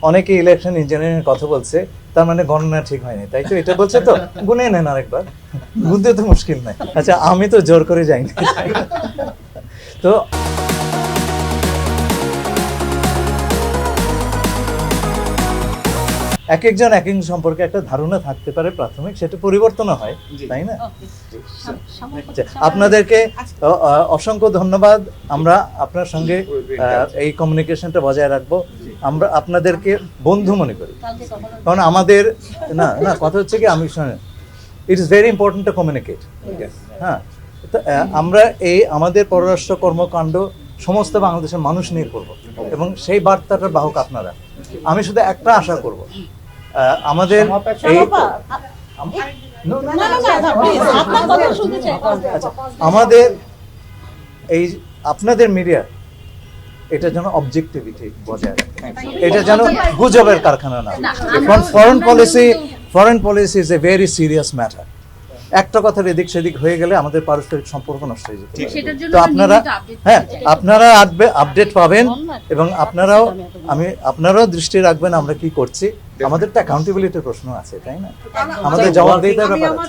অনেকে election engineering কথা বলছে, তার মানে গণনা ঠিক হয়নি, তাই তো? এটা বলছে তো, গুনে নেন আরেকবার, গুনতে তো মুশকিল নাই। আচ্ছা, আমি তো জোর করে যাইনি। তো এক একজন এক এক সম্পর্কে একটা ধারণা থাকতে পারে প্রাথমিক, সেটা পরিবর্তন হয়, তাই না? আপনাদেরকে অসংখ্য ধন্যবাদ। আমরা আপনার সঙ্গে এই কমিউনিকেশনটা বজায় রাখবো। আমরা আপনাদেরকে বন্ধু মনে করি, কারণ আমাদের না না কথা হচ্ছে কি, আমি শোনেন, it is very important to communicate. হ্যাঁ, আমরা এই আমাদের পররাষ্ট্র কর্মকাণ্ড সমস্ত বাংলাদেশের মানুষ নিয়ে করব, এবং সেই বার্তাটার বাহক আপনারা। আমি শুধু একটা আশা করব, আমাদের এই আমাদের এই আপনাদের মিডিয়া, এটা যেন অবজেক্টিভিটি বজায় রাখে, এটা যেন গুজবের কারখানা না। Foreign policy is a very serious matter. একটা কথার এদিক সেদিক হয়ে গেলে আমাদের পারস্পরিক সম্পর্ক নষ্ট হয়ে যেতে পারে। তো আপনারা আপডেট পাবেন, এবং আপনারাও দৃষ্টি রাখবেন আমরা কি করছি। আমাদের তো অ্যাকাউন্টেবিলিটির প্রশ্ন আছে, তাই না? আমাদের জবাবদিহিতার ব্যাপার আছে।